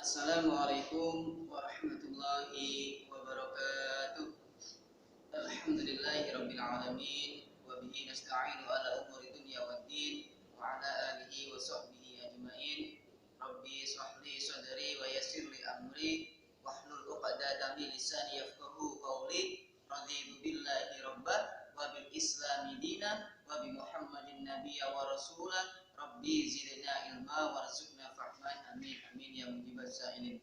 Assalamualaikum warahmatullahi wabarakatuh. Alhamdulillahirabbil alamin wa bihi nasta'inu ala umuri dunya waddin wa ala alihi wa sahbihi ajmain. Rabbi shrah li sadri wa yassir li amri wahlul 'uqdatam min lisani yafqahu qawli. Raditu billahi rabbah wa bil islami dinan wa bi Muhammadin nabiyya wa rasulah. Rabbi zidna ilma warzuqna fahman. Amin amin ya mujibas sa'ilin.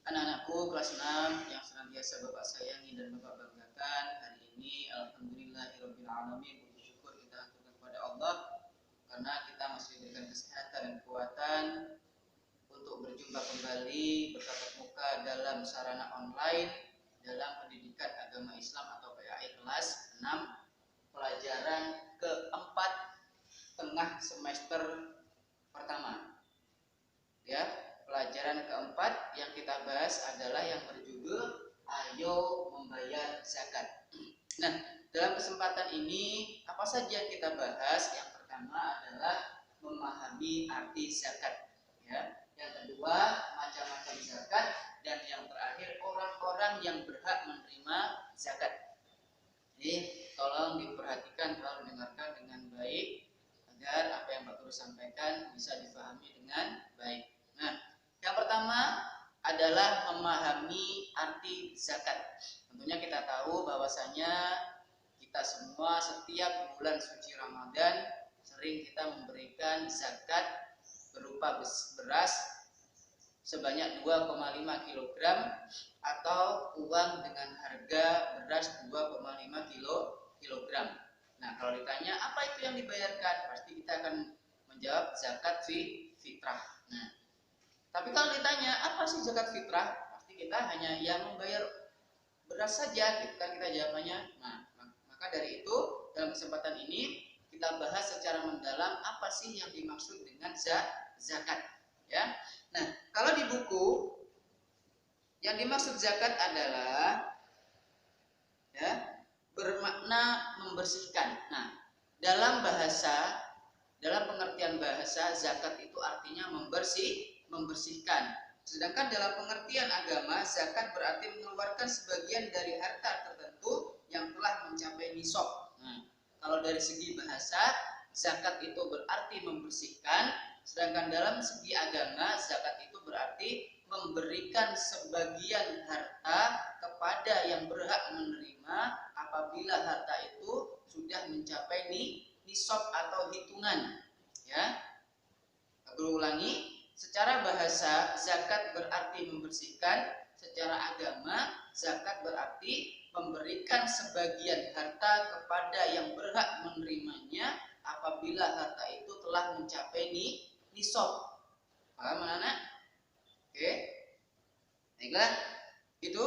Anak-anakku kelas 6 yang senantiasa Bapak sayangi dan Bapak banggakan, hari ini alhamdulillahirabbil alamin, puji syukur kita haturkan kepada Allah karena kita masih diberikan kesehatan dan kekuatan untuk berjumpa kembali bertatap muka dalam sarana online dalam pendidikan agama Islam atau PAI kelas 6 pelajaran keempat tengah semester pertama. Ya, pelajaran keempat yang kita bahas adalah yang berjudul Ayo Membayar Zakat. Nah, dalam kesempatan ini apa saja yang kita bahas? Yang pertama adalah memahami arti zakat, ya. Yang kedua, macam-macam zakat, dan yang terakhir orang-orang yang berhak menerima zakat. Jadi, tolong diperhatikan, tolong dengarkan dengan baik agar apa yang Pak Guru sampaikan bisa dipahami dengan baik. Nah, yang pertama adalah memahami arti zakat. Tentunya kita tahu bahwasanya kita semua setiap bulan suci Ramadan sering kita memberikan zakat berupa beras sebanyak 2,5 kg atau uang dengan harga beras 2,5 kg. Nah, kalau ditanya apa itu yang dibayarkan, pasti kita akan menjawab zakat fitrah. Nah, tapi kalau ditanya apa sih zakat fitrah, pasti kita hanya yang membayar beras saja, gitu kan kita jawabannya. Nah, maka dari itu dalam kesempatan ini kita bahas secara mendalam apa sih yang dimaksud dengan zakat, ya. Nah, kalau di buku yang dimaksud zakat adalah, ya, bermakna membersihkan. Nah, dalam pengertian bahasa, zakat itu artinya membersihkan. Sedangkan dalam pengertian agama, zakat berarti mengeluarkan sebagian dari harta tertentu yang telah mencapai nisab. Nah, kalau dari segi bahasa, zakat itu berarti membersihkan, sedangkan dalam segi agama, zakat itu berarti memberikan sebagian harta kepada yang berhak menerima apabila harta itu sudah mencapai nisab atau hitungan, ya. Aku ulangi, secara bahasa zakat berarti membersihkan, secara agama zakat berarti memberikan sebagian harta kepada yang berhak menerimanya apabila harta itu telah mencapai nisab. Paham anak-anak? Oke. Baiklah, itu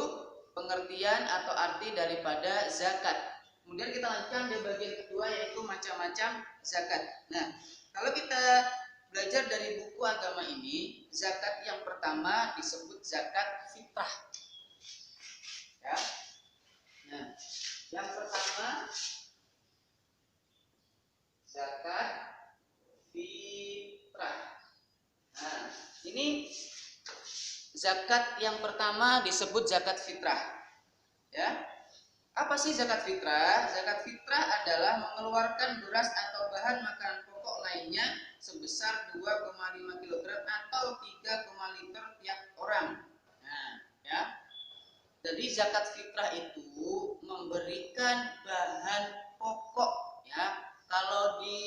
pengertian atau arti daripada zakat. Kemudian kita lanjutkan di bagian kedua, yaitu macam-macam zakat. Nah, kalau kita belajar dari buku agama ini, zakat yang pertama disebut zakat fitrah, ya. Nah, yang pertama zakat fitrah. Nah, ini zakat yang pertama disebut zakat fitrah, ya. Apa sih zakat fitrah? Zakat fitrah adalah mengeluarkan beras atau bahan makanan pokok lainnya sebesar 2,5 kg atau 3,5 liter tiap orang. Nah, ya. Jadi zakat fitrah itu memberikan bahan pokok, ya. Kalau di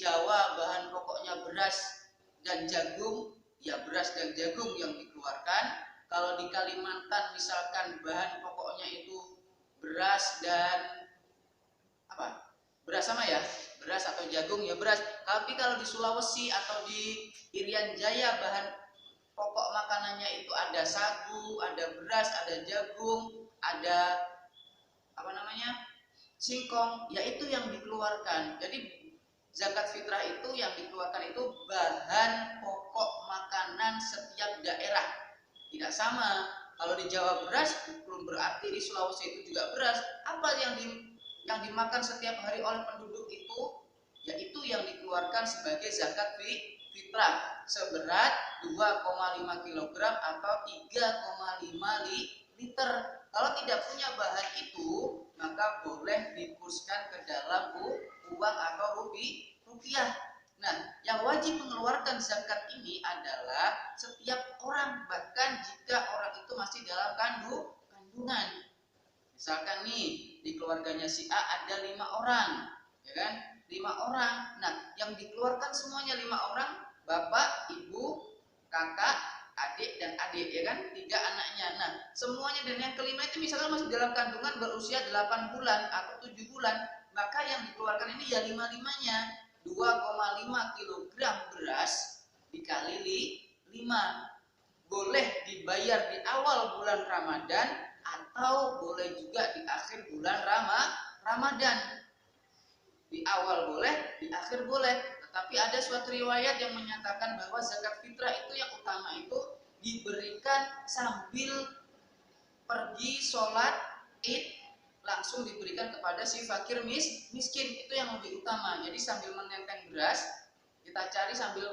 Jawa bahan pokoknya beras dan jagung, ya beras dan jagung yang dikeluarkan. Kalau di Kalimantan misalkan bahan pokoknya itu beras dan beras sama ya, beras atau jagung ya beras. Tapi kalau di Sulawesi atau di Irian Jaya bahan pokok makanannya itu ada sagu, ada beras, ada jagung, ada singkong, yaitu yang dikeluarkan. Jadi zakat fitrah itu yang dikeluarkan itu bahan pokok makanan setiap daerah. Tidak sama. Kalau di Jawa beras, belum berarti di Sulawesi itu juga beras. Apa yang dimakan setiap hari oleh penduduk itu, yaitu yang dikeluarkan sebagai zakat fitrah seberat 2,5 kg atau 3,5 liter. Kalau tidak punya bahan itu, maka boleh dipuskan ke dalam uang atau rupiah. Nah, yang wajib mengeluarkan zakat ini adalah setiap orang, bahkan jika orang itu masih dalam kandungan. Misalkan nih, di keluarganya si A ada 5 orang, ya kan? 5 orang. Nah, yang dikeluarkan semuanya 5 orang, bapak, ibu, kakak, adik dan adik, ya kan? 3 anaknya. Nah, semuanya, dan yang kelima itu misalkan masih dalam kandungan berusia 8 bulan atau 7 bulan, maka yang dikeluarkan ini ya 5-5-nya. 2,5 kg beras dikali 5. Boleh dibayar di awal bulan Ramadan atau boleh juga di akhir bulan Ramadan. Di awal boleh, di akhir boleh. Tetapi ada suatu riwayat yang menyatakan bahwa zakat fitrah itu yang utama itu diberikan sambil pergi sholat id, langsung diberikan kepada si fakir miskin. Itu yang lebih utama. Jadi sambil menenteng beras, kita cari sambil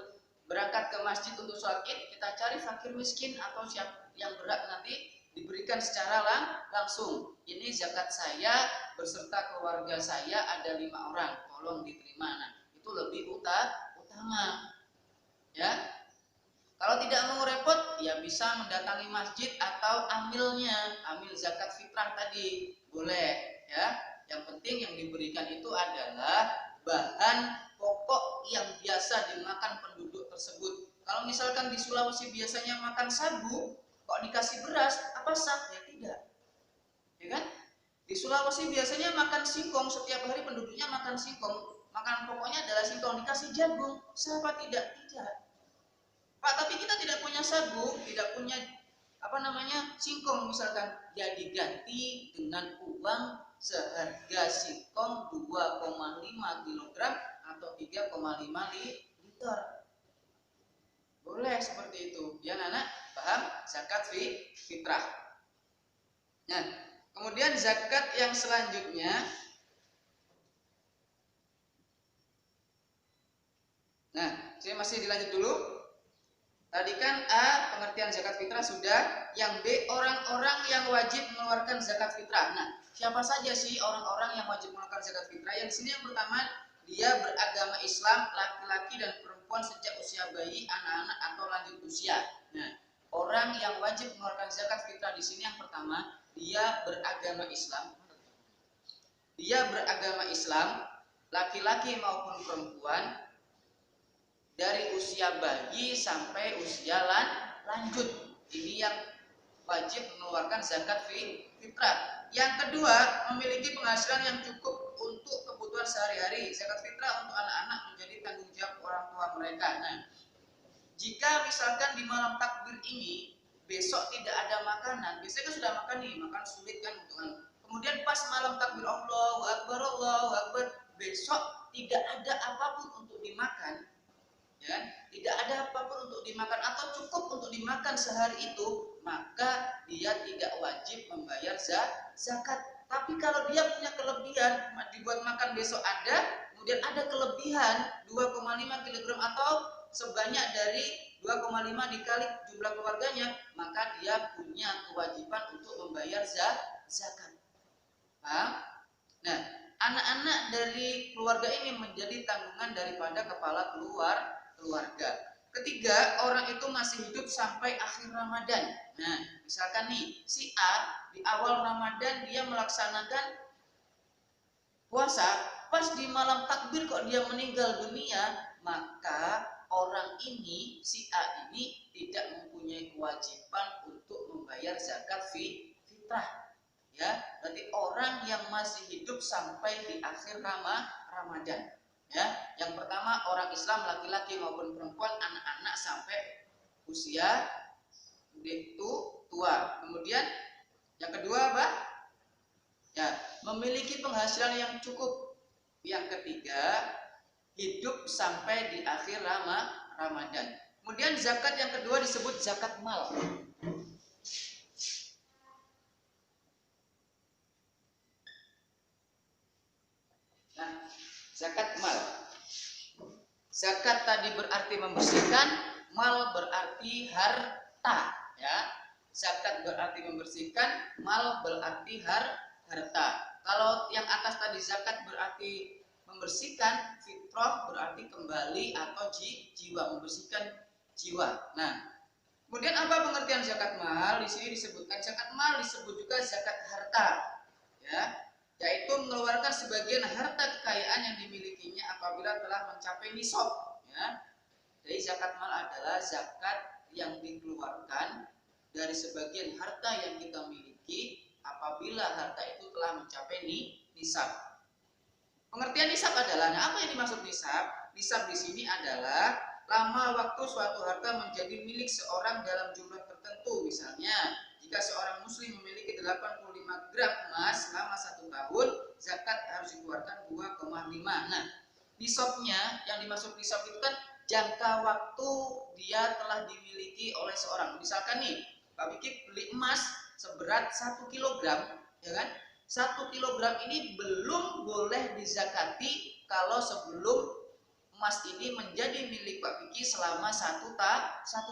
berangkat ke masjid untuk sholat id, kita cari fakir miskin atau siapa yang berat, nanti diberikan secara langsung. Ini zakat saya beserta keluarga saya ada 5 orang, tolong diterima. Nah, itu lebih utama, ya. Kalau tidak mau repot, ya bisa mendatangi masjid atau amil zakat fitrah tadi, boleh, ya. Yang penting yang diberikan itu adalah bahan pokok yang biasa dimakan penduduk tersebut. Kalau misalkan di Sulawesi biasanya makan sagu, kok dikasih beras, apa sah? Ya tidak, ya kan? Di Sulawesi biasanya makan singkong, setiap hari penduduknya makan singkong, makanan pokoknya adalah singkong, dikasih jagung, sah apa tidak? Tidak. Pak, tapi kita tidak punya sagu, tidak punya singkong misalkan, ya diganti dengan uang seharga singkong 2,5 kg atau 3,5 liter. Boleh seperti itu. Ya anak, paham? Zakat fitrah. Nah, kemudian zakat yang selanjutnya, nah, saya masih dilanjut dulu. Tadi kan A, pengertian zakat fitrah sudah. Yang B, orang-orang yang wajib mengeluarkan zakat fitrah. Nah, siapa saja sih orang-orang yang wajib mengeluarkan zakat fitrah? Yang sini yang pertama, dia beragama Islam, laki-laki dan perempuan sejak usia bayi, anak-anak atau lanjut usia. Nah, orang yang wajib mengeluarkan zakat fitrah di sini yang pertama, dia beragama Islam. Dia beragama Islam, laki-laki maupun perempuan, dari usia bayi sampai usia lanjut. Ini yang wajib mengeluarkan zakat fitrah. Yang kedua, memiliki penghasilan yang cukup untuk kebutuhan sehari-hari. Zakat fitrah untuk anak-anak menjadi tanggung jawab orang tua mereka. Nah, jika misalkan di malam takbir ini besok tidak ada makanan, biasanya kan sudah makan nih, makan sulit kan untuk kemudian pas malam takbir Allahu Akbar, besok tidak ada apapun untuk dimakan, ya, tidak ada apapun untuk dimakan atau cukup untuk dimakan sehari itu, maka dia tidak wajib membayar zakat. Tapi kalau dia punya kelebihan, dibuat makan besok ada, kemudian ada kelebihan 2,5 kg atau sebanyak dari 2,5 dikali jumlah keluarganya, maka dia punya kewajiban untuk membayar zakat. Paham? Nah, anak-anak dari keluarga ini menjadi tanggungan daripada kepala keluarga. Ketiga, orang itu masih hidup sampai akhir Ramadan. Nah, misalkan nih, si A di awal Ramadan dia melaksanakan puasa, pas di malam takbir kok dia meninggal dunia, maka orang ini, si A ini tidak mempunyai kewajiban untuk membayar zakat fitrah. Ya, berarti orang yang masih hidup sampai di akhir Ramadan. Ya, yang pertama orang Islam laki-laki maupun perempuan, anak-anak sampai usia itu tua. Kemudian yang kedua apa? Ya, memiliki penghasilan yang cukup. Yang ketiga, hidup sampai di akhir Ramadan. Kemudian zakat yang kedua disebut zakat mal. Zakat mal. Zakat tadi berarti membersihkan, mal berarti harta, ya. Zakat berarti membersihkan, mal berarti harta. Kalau yang atas tadi zakat berarti membersihkan, fitrah berarti kembali atau jiwa, membersihkan jiwa. Nah, kemudian apa pengertian zakat mal? Di sini disebutkan zakat mal disebut juga zakat harta, ya, yaitu mengeluarkan sebagian harta kekayaan yang dimilikinya apabila telah mencapai nisab, ya. Jadi zakat mal adalah zakat yang dikeluarkan dari sebagian harta yang kita miliki apabila harta itu telah mencapai nisab. Pengertian nisab adalah, apa yang dimaksud nisab? Nisab di sini adalah lama waktu suatu harta menjadi milik seorang dalam jumlah tertentu. Misalnya, jika seorang muslim memiliki 85 gram emas selama 1 tahun, zakat harus dikeluarkan 2,5. Nah, nisabnya, yang dimaksud nisab itu kan jangka waktu dia telah dimiliki oleh seorang. Misalkan nih, Pak Bikip beli emas seberat 1 kilogram, ya kan? 1 kilogram ini belum boleh dizakati kalau sebelum emas ini menjadi milik Pak Biki selama 1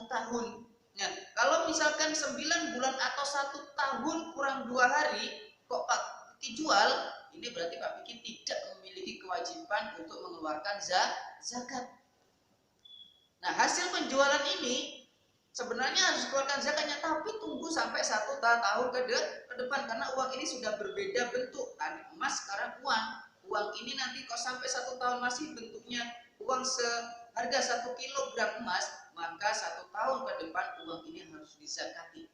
tahun. Ya, kalau misalkan 9 bulan atau 1 tahun kurang 2 hari kok Pak Biki jual, ini berarti Pak Biki tidak memiliki kewajiban untuk mengeluarkan zakat. Nah, hasil penjualan ini sebenarnya harus dikeluarkan zakatnya, tapi tunggu sampai 1 tahun ke depan karena uang ini sudah berbeda bentuk. Tadi emas, sekarang uang. Uang ini nanti kok sampai 1 tahun masih bentuknya uang seharga 1 kilogram emas, maka 1 tahun ke depan uang ini harus dizakati.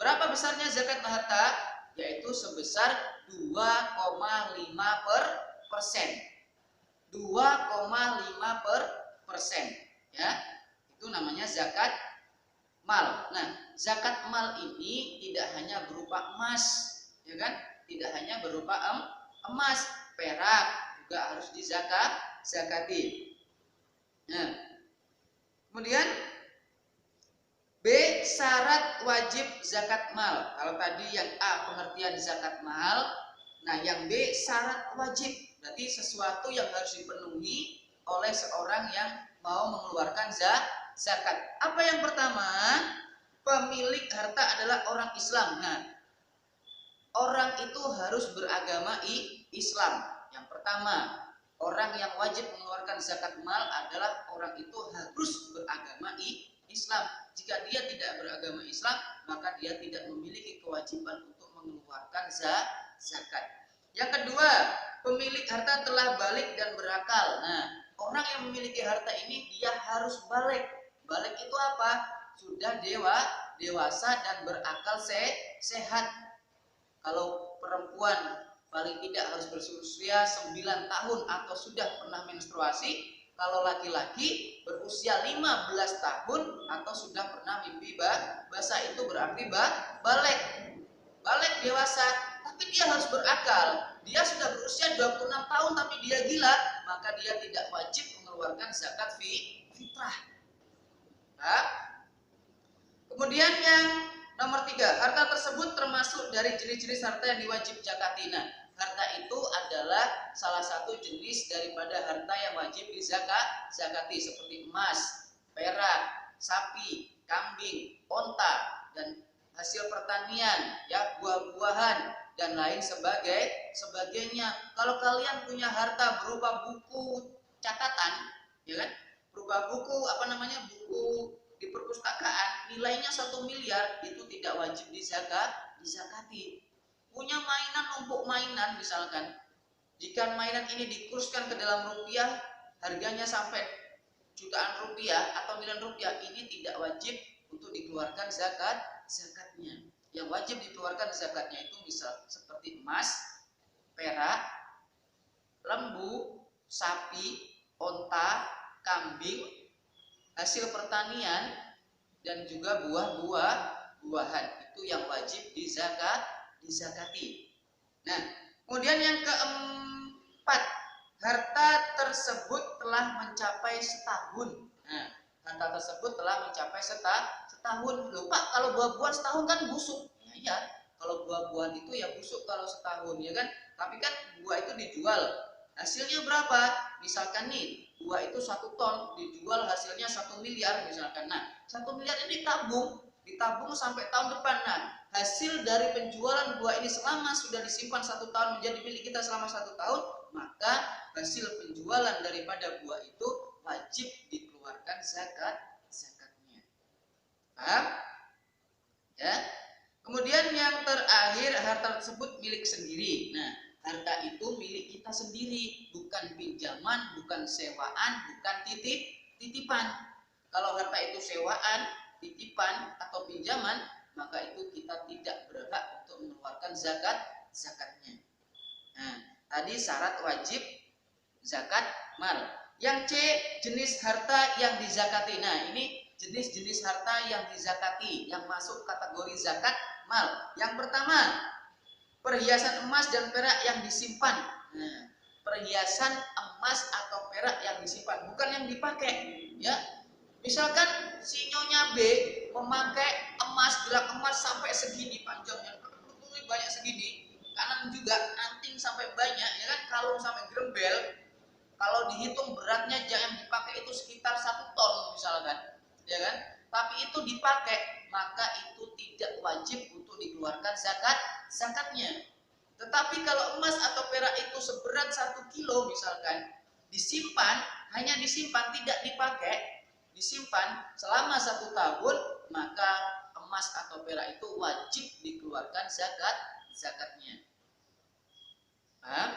Berapa besarnya zakat harta? Yaitu sebesar 2,5%. 2,5%, ya. Itu namanya zakat mal. Nah, zakat mal ini tidak hanya berupa emas, ya kan? Tidak hanya berupa emas, perak juga harus zakati. Nah, kemudian B, syarat wajib zakat mal. Kalau tadi yang A pengertian zakat mal, nah yang B syarat wajib, berarti sesuatu yang harus dipenuhi oleh seorang yang mau mengeluarkan zakat. Apa yang pertama? Pemilik harta adalah orang Islam. Nah, orang itu harus beragama Islam. Yang pertama, orang yang wajib mengeluarkan zakat mal adalah orang itu harus beragama Islam. Jika dia tidak beragama Islam, maka dia tidak memiliki kewajiban untuk mengeluarkan zakat. Yang kedua, pemilik harta telah balik dan berakal. Nah, orang yang memiliki harta ini dia harus balik. Balik itu apa? Sudah dewasa dan berakal sehat. Kalau perempuan paling tidak harus berusia 9 tahun atau sudah pernah menstruasi. Kalau laki-laki berusia 15 tahun atau sudah pernah mimpi basah, itu berarti balik dewasa. Tapi dia harus berakal. Dia sudah berusia 26 tahun tapi dia gila, maka dia tidak wajib mengeluarkan zakat fitrah. Nah, kemudian yang nomor 3, harta tersebut termasuk dari jenis-jenis harta yang diwajib zakati. Nah, harta itu adalah salah satu jenis daripada harta yang wajib dizakati seperti emas, perak, sapi, kambing, onta, dan hasil pertanian, ya, buah-buahan dan lain sebagainya. Kalau kalian punya harta berupa buku catatan, ya kan? Berupa buku buku di perpustakaan nilainya 1 miliar, itu tidak wajib dizakati. Punya mainan, numpuk mainan misalkan, jika mainan ini dikurskan ke dalam rupiah, harganya sampai jutaan rupiah atau miliar rupiah, ini tidak wajib untuk dikeluarkan zakatnya. Yang wajib dikeluarkan zakatnya itu misal seperti emas, perak, lembu, sapi, onta, kambing, hasil pertanian, dan juga buah-buahan. Itu yang wajib dizakati. Nah, kemudian yang keempat, harta tersebut telah mencapai setahun. Nah, harta tersebut telah mencapai setahun. Loh Pak, kalau buah-buahan setahun kan busuk. Ya, kalau buah-buahan itu ya busuk kalau setahun, ya kan? Tapi kan buah itu dijual. Hasilnya berapa? Misalkan nih, buah itu 1 ton, dijual hasilnya 1 miliar misalkan. Nah, 1 miliar ini ditabung sampai tahun depan. Nah, hasil dari penjualan buah ini selama sudah disimpan 1 tahun menjadi milik kita selama 1 tahun, maka hasil penjualan daripada buah itu wajib dikeluarkan zakatnya. Paham? Ya. Kemudian yang terakhir, harta tersebut milik sendiri. Nah, harta itu milik kita sendiri, bukan pinjaman, bukan sewaan, bukan titipan. Kalau harta itu sewaan, titipan, atau pinjaman, maka itu kita tidak berhak untuk mengeluarkan zakatnya. Nah, tadi syarat wajib zakat mal. Yang C, jenis harta yang dizakati. Nah, ini jenis-jenis harta yang dizakati, yang masuk kategori zakat mal. Yang pertama, perhiasan emas dan perak yang disimpan. Nah, perhiasan emas atau perak yang disimpan, bukan yang dipakai, ya. Misalkan si Nyonya B memakai emas, gelang emas sampai segini panjangnya, banyak segini, kanan juga anting sampai banyak, ya kan, kalung sampai grembel. Kalau dihitung beratnya yang dipakai itu sekitar 1 ton misalkan, ya kan? Tapi itu dipakai, maka itu tidak wajib untuk dikeluarkan zakatnya. Tetapi kalau emas atau perak itu seberat 1 kilo misalkan, hanya disimpan, tidak dipakai, disimpan selama 1 tahun, maka emas atau perak itu wajib dikeluarkan zakatnya. Paham?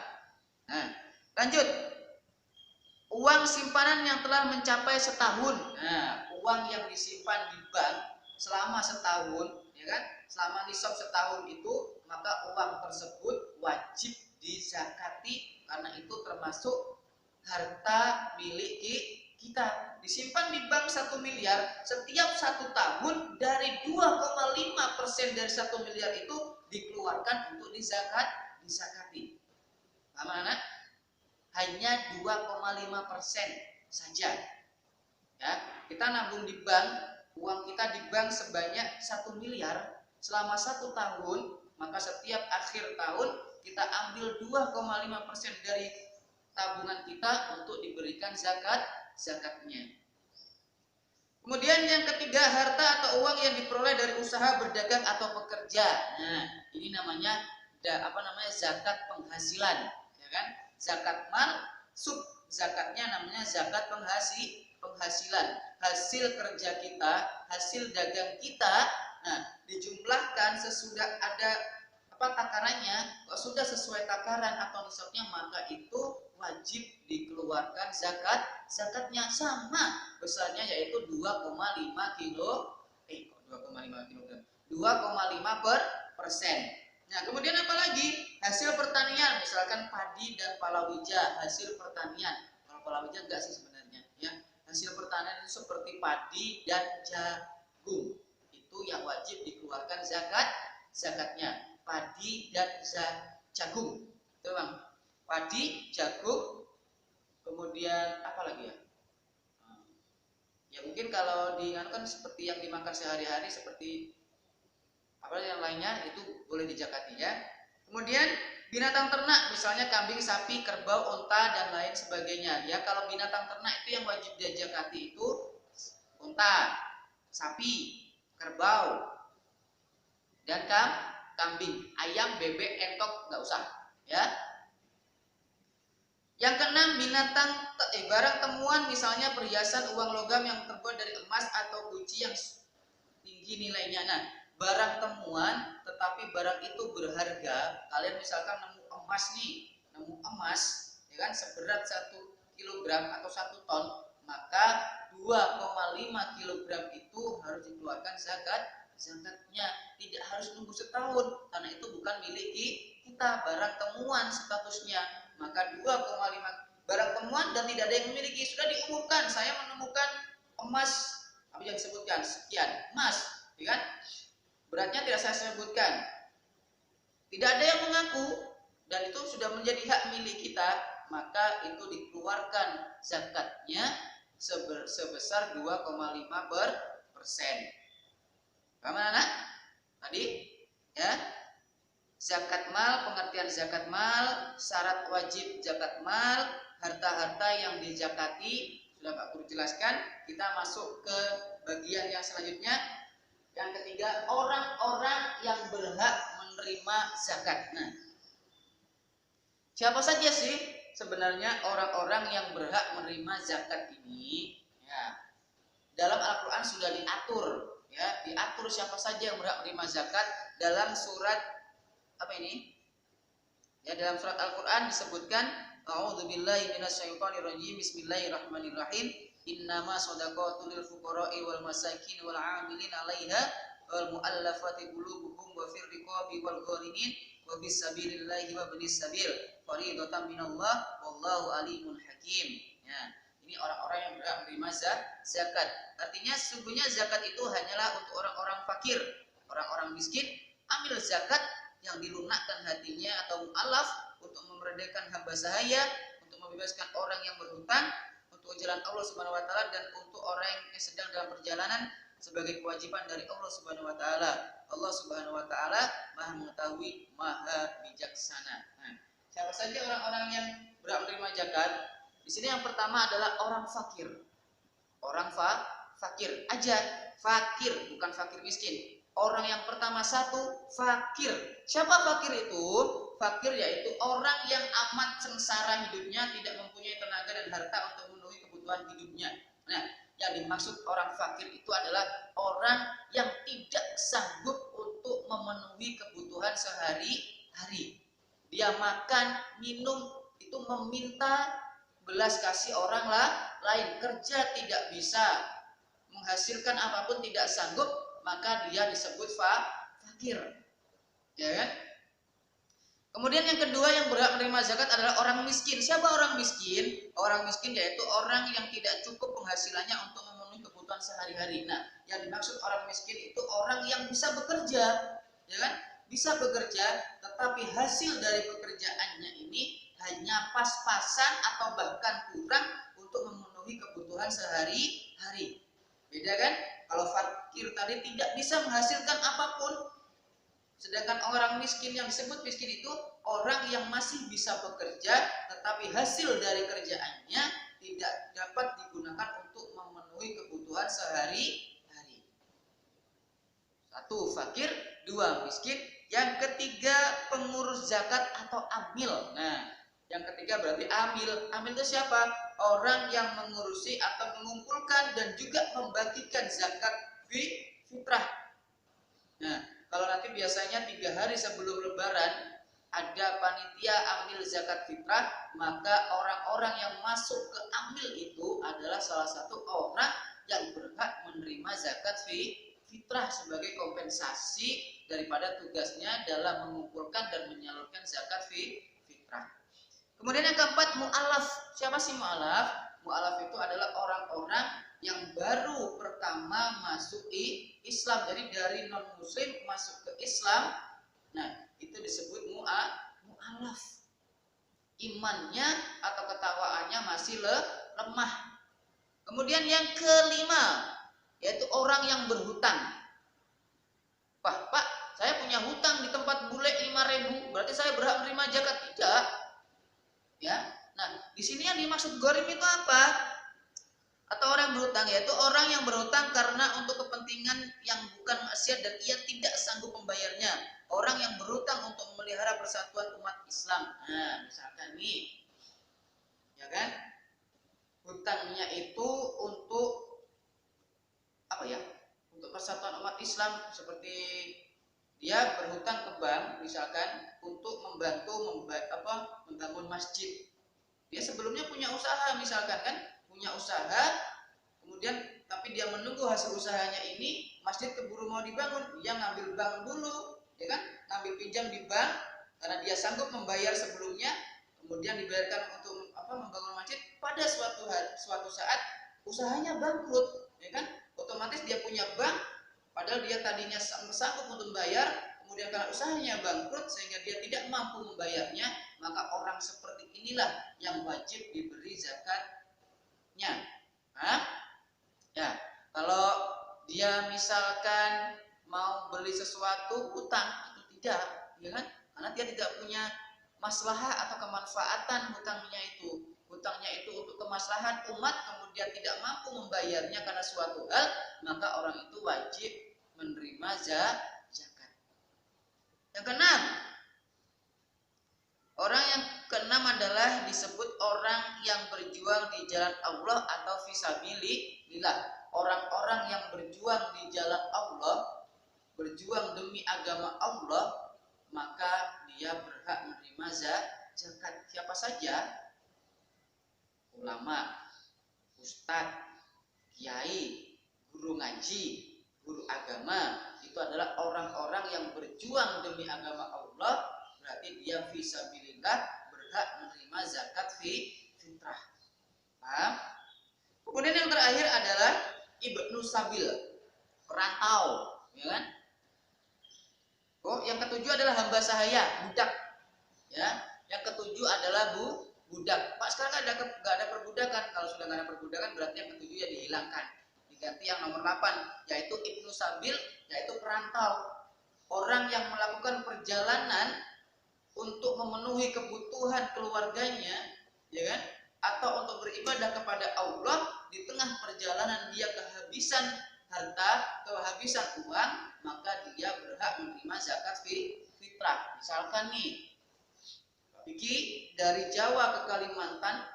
Nah, lanjut. Uang simpanan yang telah mencapai setahun. Nah, uang yang disimpan di bank selama setahun, ya kan? Selama nisab setahun itu, maka uang tersebut wajib dizakati karena itu termasuk harta milik kita. Disimpan di bank 1 miliar, setiap 1 tahun dari 2,5% dari 1 miliar itu dikeluarkan untuk dizakati. Paham anak? Hanya 2,5% saja. Ya, kita nabung di bank, uang kita di bank sebanyak 1 miliar selama 1 tahun, maka setiap akhir tahun kita ambil 2,5% dari tabungan kita untuk diberikan zakatnya. Kemudian yang ketiga, harta atau uang yang diperoleh dari usaha berdagang atau bekerja. Nah, ini namanya zakat penghasilan, ya kan? Zakat mal, sub zakatnya namanya zakat penghasilan. Hasil kerja kita, hasil dagang kita, nah, dijumlahkan sesudah ada takarannya, kalau sudah sesuai takaran atau nisabnya, maka itu wajib dikeluarkan zakatnya, sama besarnya, yaitu 2,5 kilo 2,5%. Nah, kemudian apa lagi? Hasil pertanian, misalkan padi dan palawija, hasil pertanian. Kalau palawija enggak sih sebenarnya, ya. Hasil pertanian itu seperti padi dan jagung. Itu yang wajib dikeluarkan zakatnya. Padi dan jagung. Itu, Bang. Padi, jagung, kemudian apa lagi ya? Ya mungkin kalau kan seperti yang dimakan sehari-hari, seperti yang lainnya, itu boleh dizakati, ya. Kemudian binatang ternak, misalnya kambing, sapi, kerbau, unta dan lain sebagainya. Ya, kalau binatang ternak itu yang wajib dizakati itu unta, sapi, kerbau, dan kambing. Ayam, bebek, entok nggak usah, ya. Yang keenam, barang temuan, misalnya perhiasan, uang logam yang terbuat dari emas atau kunci yang tinggi nilainya. Nah, barang temuan, tetapi barang itu berharga. Kalian misalkan nemu emas, ya kan, seberat 1 kilogram atau 1 ton, maka 2,5 kilogram itu harus dikeluarkan zakatnya. Tidak harus nunggu setahun, karena itu bukan milik kita, barang temuan statusnya. Maka 2,5 barang temuan dan tidak ada yang memiliki. Sudah diumumkan, saya menemukan emas, apa yang disebutkan sekian emas, ya kan? Beratnya tidak saya sebutkan. Tidak ada yang mengaku dan itu sudah menjadi hak milik kita, maka itu dikeluarkan zakatnya sebesar 2,5%. Paham anak? Tadi, ya. Zakat mal, pengertian zakat mal, syarat wajib zakat mal, harta-harta yang dizakati, sudah Pak Guru jelaskan. Kita masuk ke bagian yang selanjutnya. Yang ketiga, orang-orang yang berhak menerima zakat. Nah, siapa saja sih sebenarnya orang-orang yang berhak menerima zakat ini? Ya, dalam Al-Quran sudah diatur, ya, diatur siapa saja yang berhak menerima zakat dalam surat apa ini? Ya, dalam surat Al-Quran disebutkan, A'udzubillahi minasyaitonirrajim, Bismillahirrahmanirrahim. Innama shadaqatu lil fuqara'i wal masakin wal 'amilin 'alaiha wal mu'allafati qulubuhum wa fir riqabi wal gharimin wa bis sabilillahi wa ibnis sabil fariidatan minallah wallahu alimun hakim. Ya, ini orang-orang yang berhak menerima zakat. Artinya sesungguhnya zakat itu hanyalah untuk orang-orang fakir, orang-orang miskin. Ambil zakat yang dilunakkan hatinya atau mu'alaf untuk memerdekakan hamba sahaya, untuk membebaskan orang yang berhutang, untuk jalan Allah Subhanahu wa taala, dan untuk orang yang sedang dalam perjalanan sebagai kewajiban dari Allah Subhanahu wa taala. Allah Subhanahu wa taala Maha mengetahui, Maha bijaksana. Nah, siapa saja orang-orang yang berhak menerima zakat? Di sini yang pertama adalah orang fakir. Orang fakir aja, fakir, bukan fakir miskin. Orang yang pertama satu, fakir. Siapa fakir itu? Fakir yaitu orang yang amat sengsara hidupnya, tidak mempunyai tenaga dan harta untuk memenuhi kebutuhan hidupnya. Nah, yang dimaksud orang fakir itu adalah orang yang tidak sanggup untuk memenuhi kebutuhan sehari-hari. Dia makan, minum, itu meminta belas kasih orang lain. Kerja tidak bisa, menghasilkan apapun tidak sanggup, maka dia disebut fakir, ya kan? Kemudian yang kedua yang berhak menerima zakat adalah orang miskin. Siapa orang miskin? Orang miskin yaitu orang yang tidak cukup penghasilannya untuk memenuhi kebutuhan sehari-hari. Nah, yang dimaksud orang miskin itu orang yang bisa bekerja, ya kan? Bisa bekerja, tetapi hasil dari pekerjaannya ini hanya pas-pasan atau bahkan kurang untuk memenuhi kebutuhan sehari-hari. Beda kan? Kalau fakir tadi tidak bisa menghasilkan apapun. Sedangkan orang miskin, yang disebut miskin itu orang yang masih bisa bekerja, tetapi hasil dari kerjaannya tidak dapat digunakan untuk memenuhi kebutuhan sehari-hari. Satu, fakir. Dua, miskin. Yang ketiga, pengurus zakat atau amil. Nah, yang ketiga berarti amil. Amil itu siapa? Orang yang mengurusi atau mengumpulkan dan juga membagikan zakat fitrah. Nah, kalau nanti biasanya 3 hari sebelum lebaran ada panitia amil zakat fitrah, maka orang-orang yang masuk ke amil itu adalah salah satu orang yang berhak menerima zakat fitrah sebagai kompensasi daripada tugasnya dalam mengumpulkan dan menyalurkan zakat fitrah. Kemudian yang keempat, mu'alaf. Siapa sih mu'alaf? Mu'alaf itu adalah orang-orang yang baru pertama masuk Islam. Jadi dari non-muslim masuk ke Islam. Nah, itu disebut mu'alaf. Imannya atau ketawaannya masih lemah. Kemudian yang kelima, yaitu orang yang berhutang. Pak, saya punya hutang di tempat bule 5.000, berarti saya berhak menerima zakat? Tidak. Ya, nah di sini yang dimaksud gharim itu apa? Atau orang yang berhutang, yaitu orang yang berhutang karena untuk kepentingan yang bukan maksiat dan ia tidak sanggup membayarnya. Orang yang berhutang untuk memelihara persatuan umat Islam. Nah, misalkan nih, ya kan? Hutangnya itu untuk apa ya? Untuk persatuan umat Islam, seperti dia berhutang ke bank misalkan untuk membantu membangun masjid. Dia sebelumnya punya usaha misalkan kan, punya usaha, kemudian tapi dia menunggu hasil usahanya ini masjid keburu mau dibangun, dia ngambil bank dulu, ya kan? Ngambil pinjam di bank karena dia sanggup membayar sebelumnya, kemudian dibayarkan untuk membangun masjid. Pada suatu saat usahanya bangkrut, ya kan? Otomatis dia punya bank, padahal dia tadinya sanggup untuk membayar, kemudian karena usahanya bangkrut sehingga dia tidak mampu membayarnya, maka orang seperti inilah yang wajib diberi zakatnya. Ya, kalau dia misalkan mau beli sesuatu utang, itu tidak, ya kan? karena dia tidak punya maslahah atau kemanfaatan hutangnya itu. Hutangnya itu untuk kemaslahan umat, kemudian tidak mampu membayarnya karena suatu hal, maka orang itu wajib menerima zakat. Yang keenam, orang yang keenam adalah disebut orang yang berjuang di jalan Allah atau fisabilillah. Orang-orang yang berjuang di jalan Allah, berjuang demi agama Allah, maka dia berhak menerima zakat. Siapa saja? Ulama, ustadz, kiai, guru ngaji, guru agama, itu adalah orang-orang yang berjuang demi agama Allah, berarti dia fisabilillah berhak menerima zakat fitrah. Paham? Kemudian yang terakhir adalah ibnu sabil, perantau, ya kan? Oh, yang ketujuh adalah hamba sahaya, budak. Ya, yang ketujuh adalah budak. Pak, sekarang nggak ada perbudakan. Kalau sudah nggak ada perbudakan, berarti yang ketujuh ya dihilangkan. Diganti yang nomor 8, yaitu ibnu sabil, yaitu perantau. Orang yang melakukan perjalanan untuk memenuhi kebutuhan keluarganya, ya kan? Atau untuk beribadah kepada Allah, di tengah perjalanan dia kehabisan harta, kehabisan uang, maka dia berhak menerima zakat fitrah. Misalkan nih, Vicky dari Jawa ke Kalimantan,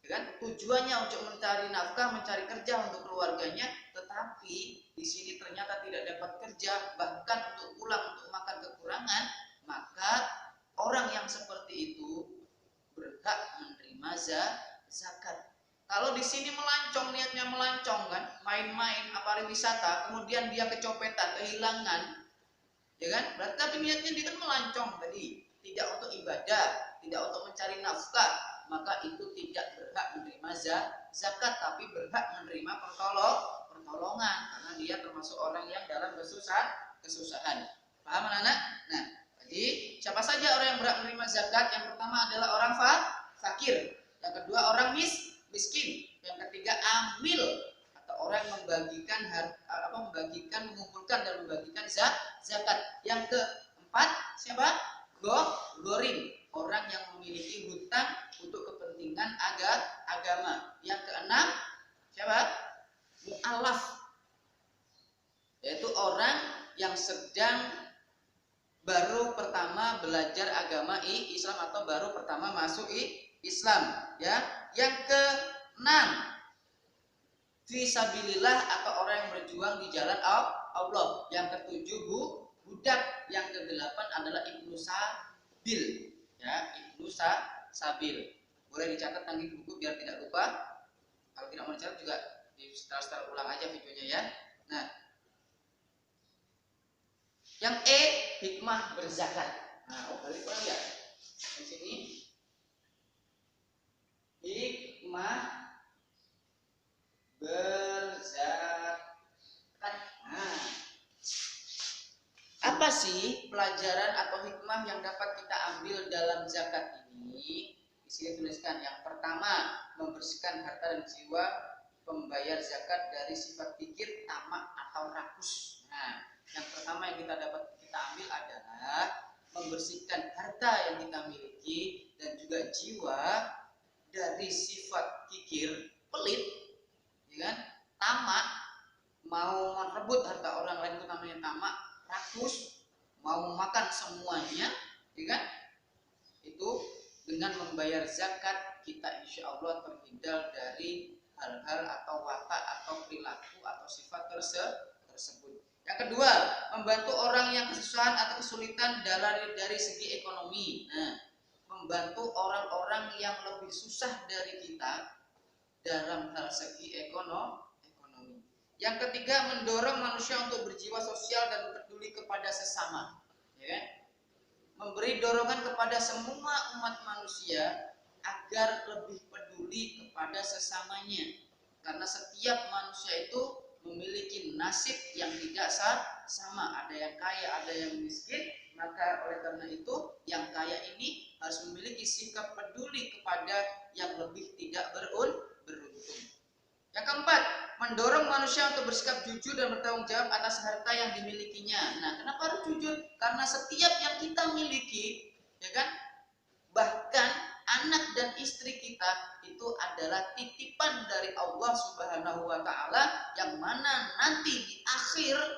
ya kan? Tujuannya untuk mencari nafkah, mencari kerja untuk keluarganya, tetapi di sini ternyata tidak dapat kerja, bahkan untuk pulang untuk makan kekurangan, maka orang yang seperti itu berhak menerima zakat. Kalau di sini melancong, niatnya melancong kan, main-main, pariwisata, kemudian dia kecopetan, kehilangan, ya kan? Berarti tapi niatnya dia kan melancong tadi, tidak untuk ibadah, tidak untuk mencari nafkah, maka itu tidak berhak menerima zakat, tapi berhak menerima pertolongan, karena dia termasuk orang yang dalam kesusahan. Paham anak-anak? Nah, jadi siapa saja orang yang berhak menerima zakat? Yang pertama adalah orang fakir, yang kedua orang miskin, yang ketiga amil atau orang yang mengumpulkan dan membagikan zakat. Yang keempat siapa? Gorim, orang yang memiliki hutang untuk kepentingan agama. Yang keenam siapa? Mu'alaf, yaitu orang yang sedang baru pertama belajar agama Islam atau baru pertama masuk Islam, ya. Yang keenam fisabilillah atau orang yang berjuang di jalan Allah. Yang ketujuh budak. Yang kedelapan adalah ibnu sabil, ya, ibnu sabil. Boleh dicatat nanti di buku biar tidak lupa. Kalau tidak mau dicatat juga di setel ulang aja videonya, ya. Nah, yang hikmah berzakat. Nah, balik ulang ya. Di sini hikmah berzakat. Nah, apa sih pelajaran atau hikmah yang dapat kita ambil dalam zakat ini? Di sini tuliskan, yang pertama, membersihkan harta dan jiwa pembayar zakat dari sifat pikir, tamak atau rakus. Nah, yang pertama yang kita ambil adalah membersihkan harta yang kita miliki dan juga jiwa dari sifat kikir, pelit, ya kan? Tamak, mau merebut harta orang lain, itu namanya tamak. Rakus, mau makan semuanya, ya kan? Itu dengan membayar zakat kita insya Allah terhindar dari hal-hal atau watak atau perilaku atau sifat tersebut. Yang kedua, membantu orang yang kesusahan atau kesulitan dari segi ekonomi. Nah, membantu orang-orang yang lebih susah dari kita dalam hal segi ekonomi. Yang ketiga, mendorong manusia untuk berjiwa sosial dan peduli kepada sesama, ya kan? Memberi dorongan kepada semua umat manusia agar lebih peduli kepada sesamanya, karena setiap manusia itu memiliki nasib yang tidak sama, ada yang kaya, ada yang miskin. Maka oleh karena itu yang kaya ini harus memiliki sikap peduli kepada yang lebih tidak beruntung. Yang keempat, mendorong manusia untuk bersikap jujur dan bertanggung jawab atas harta yang dimilikinya. Nah, kenapa harus jujur? Karena setiap yang kita miliki, ya kan, bahkan anak dan istri kita itu adalah titipan dari Allah Subhanahu wa taala, yang mana nanti di akhirat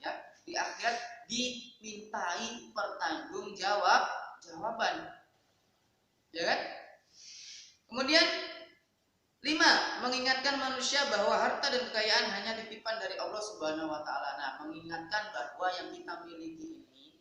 ya, di akhirat dimintai jawaban, ya kan? Kemudian 5, mengingatkan manusia bahwa harta dan kekayaan hanya titipan dari Allah Subhanahu wa taala. Nah, mengingatkan bahwa yang kita miliki ini,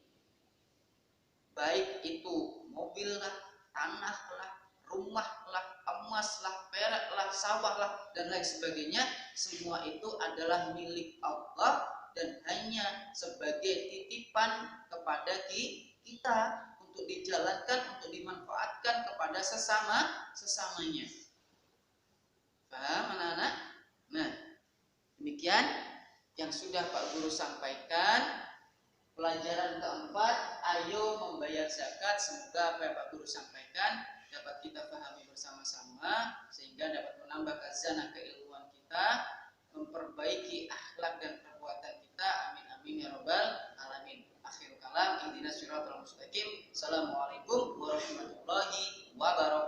baik itu mobil lah, tanah lah, rumah lah, emas lah, perak lah, sawah lah, dan lain sebagainya, semua itu adalah milik Allah dan hanya sebagai titipan kepada kita untuk dijalankan, untuk dimanfaatkan kepada sesamanya. Paham anak-anak? Nah, demikian yang sudah Pak Guru sampaikan. Pelajaran keempat, ayo membayar zakat. Semoga apa yang Pak Guru sampaikan dapat kita pahami bersama-sama, sehingga dapat menambah khazanah keilmuan kita, memperbaiki akhlak dan perbuatan kita. Amin amin ya robbal alamin. Akhirul kalam, ihdinas siratal mustaqim. Assalamualaikum warahmatullahi wabarakatuh.